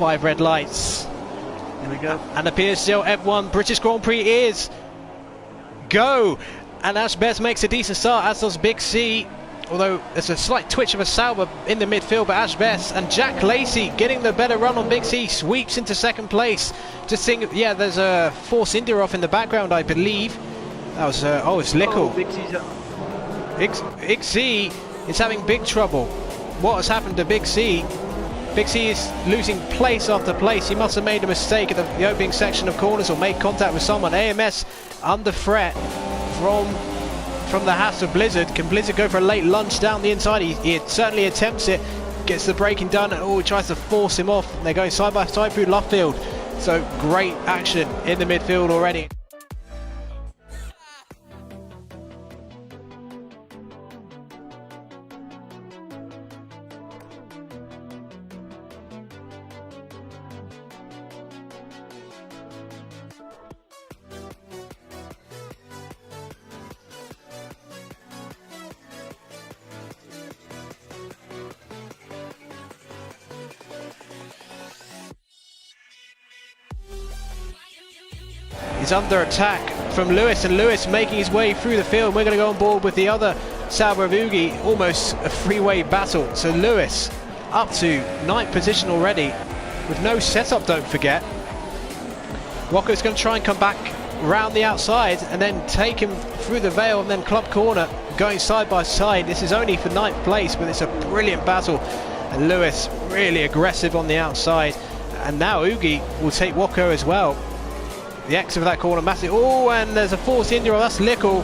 5 red lights. Here we go. And the PSGL F1 British Grand Prix is go. And Ash Best makes a decent start, as does Big C. Although there's a slight twitch of a Sauber in the midfield, but Ash Best and Jack Lacey getting the better run on Big C, sweeps into second place. Just think, yeah, there's a Force India off in the background, I believe. That was, oh, it's Lickle. Big C is having big trouble. What has happened to Big C? Big C is losing place after place. He must have made a mistake at the opening section of corners or made contact with someone. AMS under threat from the Haas of Blizzard. Can Blizzard go for a late lunge down the inside? He certainly attempts it, gets the braking done, and he tries to force him off. And they're going side by side through Luffield. So great action in the midfield already. He's under attack from Lewis, and Lewis making his way through the field. We're going to go on board with the other Sauber of Ugi, almost a freeway battle. So Lewis up to 9th position already with no setup, don't forget. Wacko's going to try and come back round the outside and then take him through the Vale and then Club Corner, going side by side. This is only for 9th place, but it's a brilliant battle. And Lewis really aggressive on the outside. And now Ugi will take Wacko as well. The exit of that corner, massive. Oh, and there's a Force India. That's Lickle.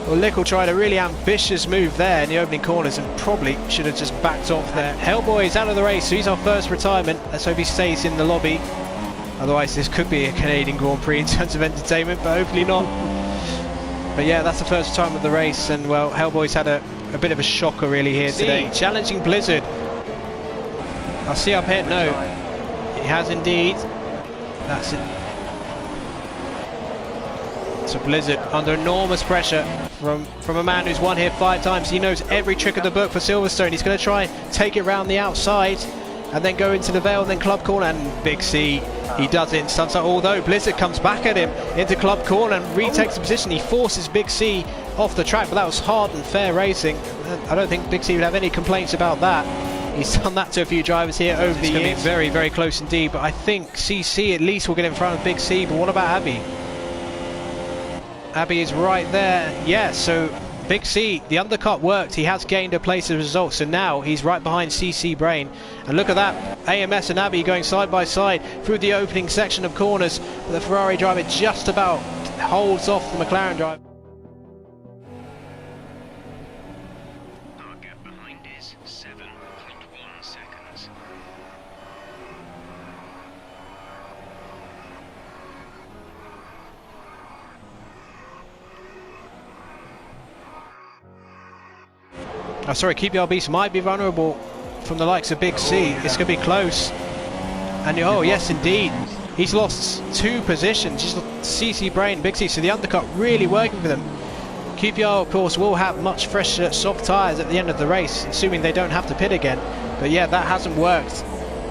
Well, Lickle tried a really ambitious move there in the opening corners and probably should have just backed off there. Hellboy is out of the race, so he's our first retirement. Let's hope he stays in the lobby. Otherwise, this could be a Canadian Grand Prix in terms of entertainment, but hopefully not. But yeah, that's the first retirement of the race, and well, Hellboy's had a bit of a shocker really here today. Challenging Blizzard. I'll see up here. No, he has indeed. That's it. So Blizzard under enormous pressure from a man who's won here 5 times. He knows every trick of the book for Silverstone. He's going to try and take it round the outside and then go into the Vale and then Club Corner, and Big C, he does it in sunset. Although Blizzard comes back at him into Club Corner and retakes the position. He forces Big C off the track, but that was hard and fair racing. I don't think Big C would have any complaints about that. He's done that to a few drivers here over the years. It's going to be very, very close indeed, but I think CC at least will get in front of Big C. But what about Abby? Abby is right there. Yeah, so Big C, the undercut worked. He has gained a place as a result. So now he's right behind CC Brain. And look at that. AMS and Abby going side by side through the opening section of corners. But the Ferrari driver just about holds off the McLaren driver. Our gap behind is 7.1 seconds. Oh, sorry, QPR Beast might be vulnerable from the likes of Big C. It's going to be close. And oh, yes, indeed. He's lost 2 positions. He's lost CC Brain, Big C. So the undercut really working for them. QPR, of course, will have much fresher soft tyres at the end of the race, assuming they don't have to pit again. But yeah, that hasn't worked.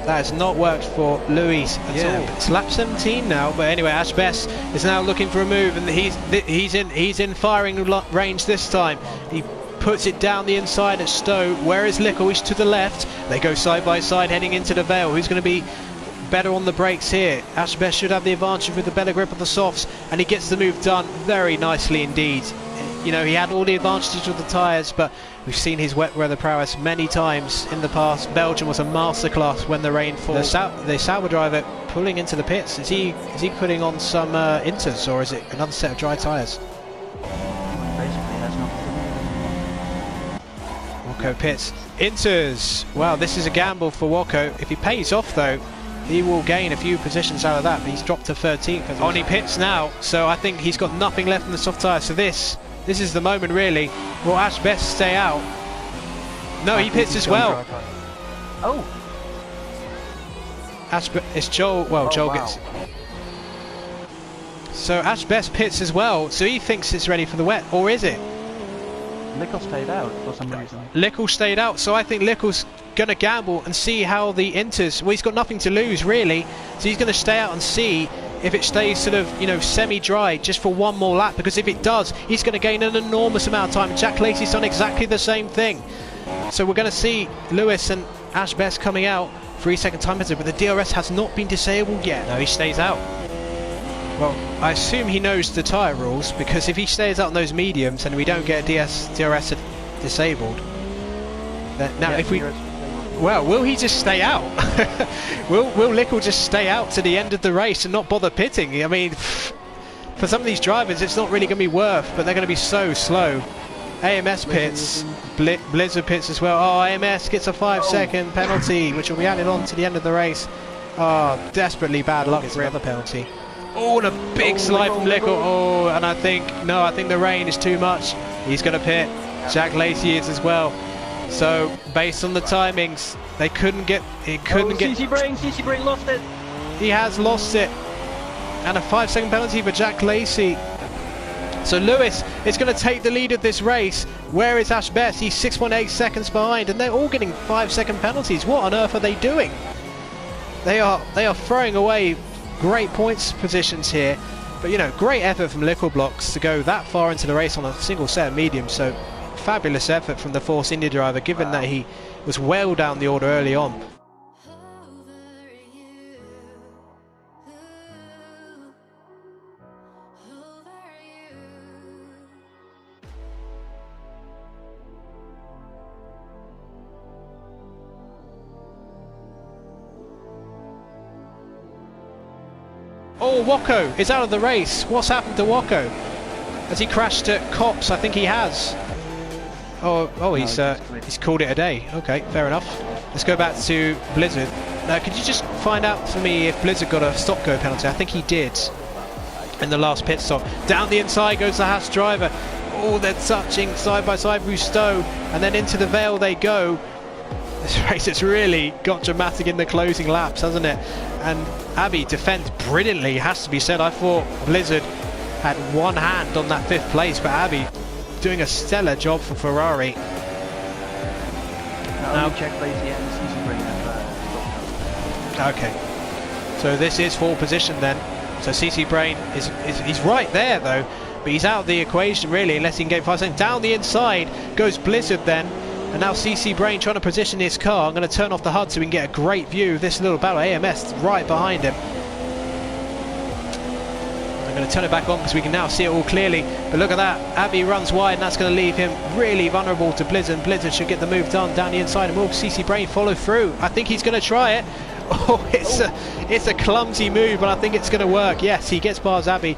That has not worked for Louis at all. It's lap 17 now, but anyway, Ash Best is now looking for a move, and he's in firing range this time. He puts it down the inside at Stowe. Where is Lickle? He's to the left. They go side by side heading into the Vale. Who's going to be better on the brakes here? Ash Best should have the advantage with the better grip of the softs, and he gets the move done very nicely indeed. You know, he had all the advantages with the tyres, but we've seen his wet weather prowess many times in the past. Belgium was a masterclass when the rain falls. The Sauber driver pulling into the pits. Is he putting on some inters, or is it another set of dry tyres? Basically, has nothing. Wacko pits. Inters. Wow, this is a gamble for Wacko. If he pays off though, he will gain a few positions out of that, but he's dropped to 13th. On he pits now, so I think he's got nothing left in the soft tyre. So this is the moment really. Will Ash Best stay out? No, he pits as well. Oh! It's Joel, well, Joel gets... So Ash Best pits as well, so he thinks it's ready for the wet, or is it? Lickle stayed out for some reason. Lickle stayed out, so I think Lickle's going to gamble and see how the Inters, well, he's got nothing to lose really, so he's going to stay out and see if it stays sort of, you know, semi-dry just for one more lap, because if it does, he's going to gain an enormous amount of time. Jack Lacey's done exactly the same thing. So we're going to see Lewis and Ash Best coming out 3-second time penalty, but the DRS has not been disabled yet. No, he stays out. Well, I assume he knows the tyre rules, because if he stays out on those mediums and we don't get DRS disabled, then now if we... Well, will he just stay out? will Lickle just stay out to the end of the race and not bother pitting? I mean, for some of these drivers, it's not really going to be worth, but they're going to be so slow. AMS pits, Blizzard pits as well. Oh, AMS gets a 5-second penalty, which will be added on to the end of the race. Oh, desperately bad luck for another penalty. Oh, and a big slide from Lickle. Oh, and I think the rain is too much. He's going to pit. Jack Lacey is as well. So, based on the timings, they couldn't get... CC Brain lost it. He has lost it. And a 5-second penalty for Jack Lacey. So Lewis is going to take the lead of this race. Where is Ash Best? He's 6.8 seconds behind, and they're all getting 5-second penalties. What on earth are they doing? They are throwing away great points positions here. But, you know, great effort from Lickle Blocks to go that far into the race on a single set of mediums. So fabulous effort from the Force India driver, given that he was well down the order early on. Oh, Wacko is out of the race. What's happened to Wacko? Has he crashed at Cops? I think he has. Oh, he's called it a day. Okay, fair enough. Let's go back to Blizzard. Now, could you just find out for me if Blizzard got a stop-go penalty? I think he did in the last pit stop. Down the inside goes the Haas driver. Oh, they're touching side by side, Rustow, and then into the Vale they go. This race has really got dramatic in the closing laps, hasn't it? And Abby defends brilliantly, has to be said. I thought Blizzard had one hand on that 5th place, but Abby doing a stellar job for Ferrari. Now check Lacey and CC Brain. Okay, so this is 4th position then. So CC Brain he's right there though, but he's out of the equation really, unless he can get 5 seconds. Down the inside goes Blizzard then. And now CC Brain trying to position his car. I'm going to turn off the HUD so we can get a great view of this little battle. AMS right behind him. I'm going to turn it back on because we can now see it all clearly. But look at that. Abby runs wide and that's going to leave him really vulnerable to Blizzard. Blizzard should get the move done down the inside. And will CC Brain follow through? I think he's going to try it. Oh, it's a clumsy move, but I think it's going to work. Yes, he gets past Abby.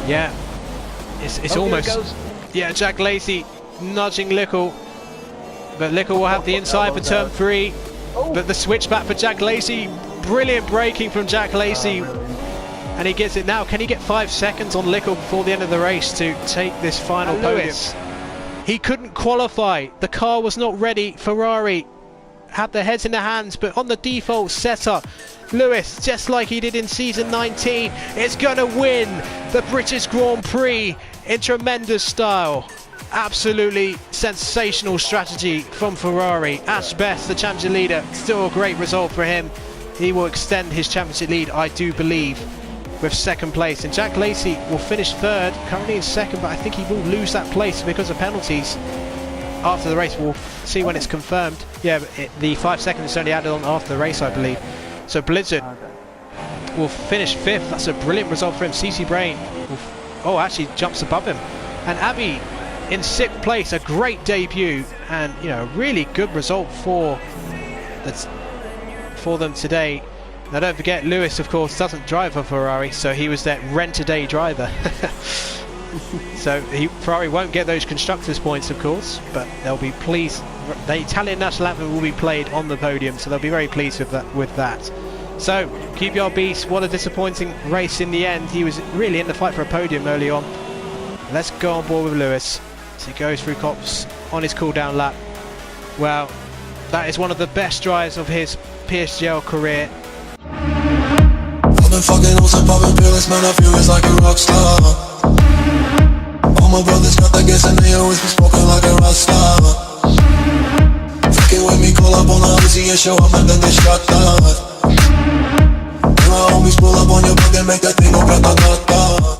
Yeah, it's almost... Yeah, Jack Lacey nudging Lickle, but Lickle will have the inside for turn 3. But the switch back for Jack Lacey, brilliant braking from Jack Lacey, and he gets it now. Can he get 5 seconds on Lickle before the end of the race to take this final podium? He couldn't qualify, the car was not ready. Ferrari had their heads in their hands, but on the default setup, Lewis, just like he did in season 19, is going to win the British Grand Prix in tremendous style. Absolutely sensational strategy from Ferrari. Ash Best, the championship leader, still a great result for him. He will extend his championship lead, I do believe, with 2nd place. And Jack Lacey will finish 3rd, currently in 2nd, but I think he will lose that place because of penalties. After the race, we'll see when it's confirmed. Yeah, but the 5 seconds is only added on after the race, I believe. So Blizzard will finish 5th. That's a brilliant result for him. CC Brain actually jumps above him. And Abby in 6th place, a great debut, and you know, a really good result for them today. Now don't forget, Lewis of course doesn't drive for Ferrari, so he was their rent-a-day driver. So Ferrari won't get those constructors points of course, but they'll be pleased. The Italian national anthem will be played on the podium, so they'll be very pleased with that. So QPR Beast, what a disappointing race in the end. He was really in the fight for a podium early on. Let's go on board with Lewis. as he goes through cops on his cool down lap. Well, that is one of the best drives of his PSGL career. I've been fucking hoes and popping pills, man, I feel it's like a rock star. All my brothers got that gas and they always be smoking like a rock star. Fucking with me, call up on the Uzi and show up and then they shot down. And my homies pull up on your block and make that thing go grata-ta-ta.